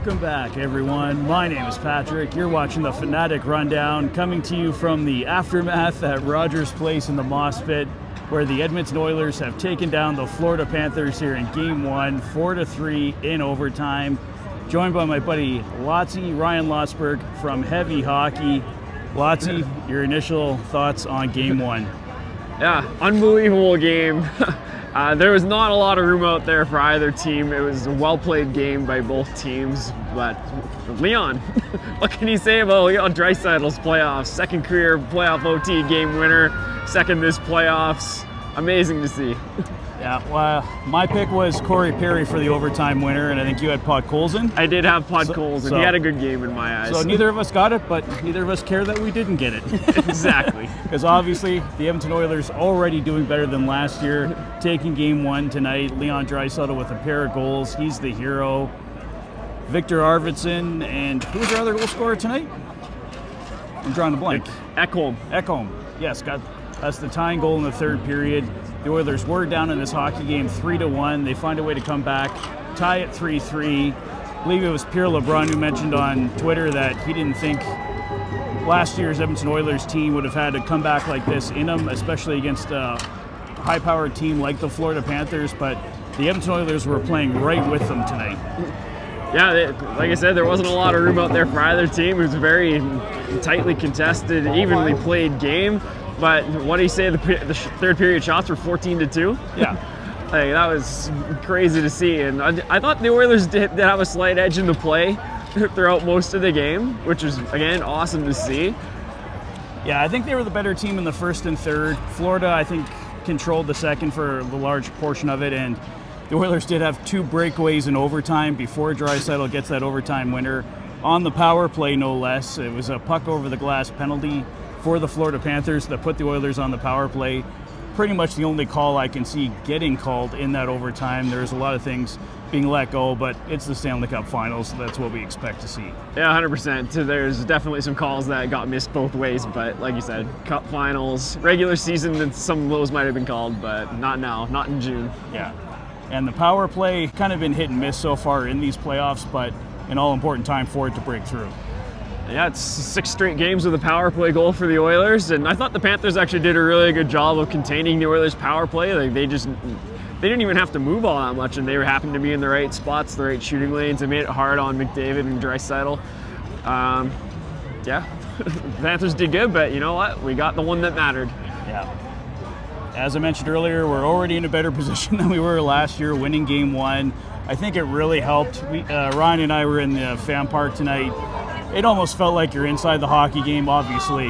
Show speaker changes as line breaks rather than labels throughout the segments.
Welcome back, everyone. My name is Patrick. You're watching the Fanatic Rundown, coming to you from the aftermath at Rogers Place in the Moss Pit, where the Edmonton Oilers have taken down the Florida Panthers here in Game 1, 4-3 in overtime. Joined by my buddy Lotzie, Ryan Lotsberg from Heavy Hockey. Lotzie, your initial thoughts on Game 1?
Yeah, unbelievable game. There was not a lot of room out there for either team. It was a well-played game by both teams, but Leon, what can you say about Leon Draisaitl's playoffs? Second career playoff OT game winner, second this playoffs. Amazing to see.
Yeah, well, my pick was Corey Perry for the overtime winner, and I think you had Podkolzin.
I did have Podkolzin. He had a good game in my eyes.
So neither of us got it, but neither of us care that we didn't get it.
Exactly.
Because obviously, the Edmonton Oilers already doing better than last year, taking Game 1 tonight. Leon Draisaitl with a pair of goals. He's the hero. Victor Arvidsson, and who's our other goal scorer tonight? I'm drawing a blank.
Ekholm.
Yes, that's the tying goal in the third period. The Oilers were down in this hockey game 3-1. They find a way to come back, tie it 3-3. I believe it was Pierre LeBrun who mentioned on Twitter that he didn't think last year's Edmonton Oilers team would have had to come back like this in them, especially against a high-powered team like the Florida Panthers. But the Edmonton Oilers were playing right with them tonight.
Yeah, like I said, there wasn't a lot of room out there for either team. It was a very tightly contested, evenly played game. But what do you say? The third period shots were 14-2.
Yeah,
like, that was crazy to see. And I thought the Oilers did have a slight edge in the play throughout most of the game, which was again awesome to see.
Yeah, I think they were the better team in the first and third. Florida, I think, controlled the second for the large portion of it, and the Oilers did have two breakaways in overtime before Draisaitl gets that overtime winner on the power play, no less. It was a puck over the glass penalty for the Florida Panthers that put the Oilers on the power play. Pretty much the only call I can see getting called in that overtime. There's a lot of things being let go, but it's the Stanley Cup Finals, so that's what we expect to see.
Yeah, 100%. There's definitely some calls that got missed both ways, but like you said, Cup Finals, regular season, some of those might have been called, but not now, not in June.
Yeah, and the power play kind of been hit and miss so far in these playoffs, but an all-important time for it to break through.
Yeah, it's 6 straight games with a power play goal for the Oilers, and I thought the Panthers actually did a really good job of containing the Oilers' power play. Like they didn't even have to move all that much, and they happened to be in the right spots, the right shooting lanes. They made it hard on McDavid and Draisaitl. Yeah, the Panthers did good, but you know what? We got the one that mattered.
Yeah. As I mentioned earlier, we're already in a better position than we were last year, winning Game 1. I think it really helped. Ryan and I were in the fan park tonight. It almost felt like you're inside the hockey game, obviously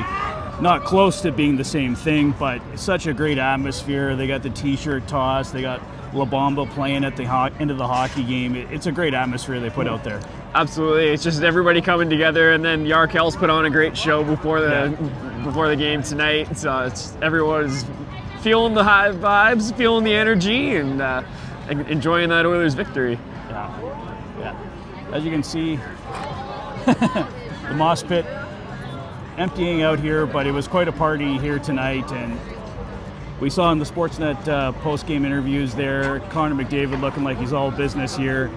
not close to being the same thing, but it's such a great atmosphere. They got the t-shirt toss, they got La Bamba playing at the end of the hockey game. It's a great atmosphere they put out there.
Absolutely, it's just everybody coming together, and then Yarkel's put on a great show before the game tonight. So everyone's feeling the high vibes, feeling the energy, and enjoying that Oilers victory.
Yeah. As you can see, the Moss Pit emptying out here, but it was quite a party here tonight, and we saw in the Sportsnet post-game interviews there, Connor McDavid looking like he's all business here.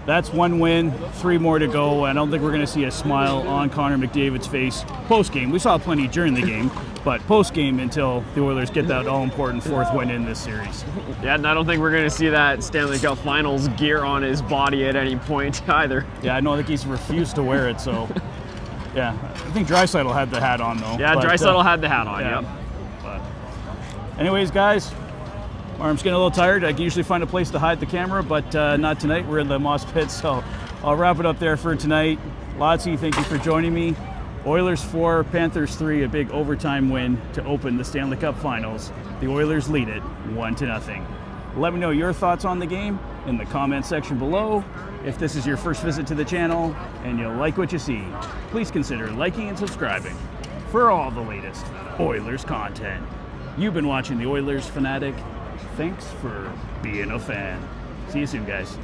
That's one win, 3 more to go. I don't think we're going to see a smile on Connor McDavid's face post-game. We saw plenty during the game, but post-game until the Oilers get that all-important 4th win in this series.
Yeah, and I don't think we're going to see that Stanley Cup Finals gear on his body at any point either.
Yeah, I know. I think he's refused to wear it, so yeah. I think Draisaitl had the hat on, though.
Yeah, Draisaitl had the hat on,
yeah.
Yep.
But anyways, guys, my arm's getting a little tired. I can usually find a place to hide the camera, but not tonight. We're in the Moss Pit, so I'll wrap it up there for tonight. Lotzie, thank you for joining me. Oilers 4, Panthers 3, a big overtime win to open the Stanley Cup Finals. The Oilers lead it 1-0. Let me know your thoughts on the game in the comment section below. If this is your first visit to the channel and you like what you see, please consider liking and subscribing for all the latest Oilers content. You've been watching the Oilers Fanatic. Thanks for being a fan. See you soon, guys.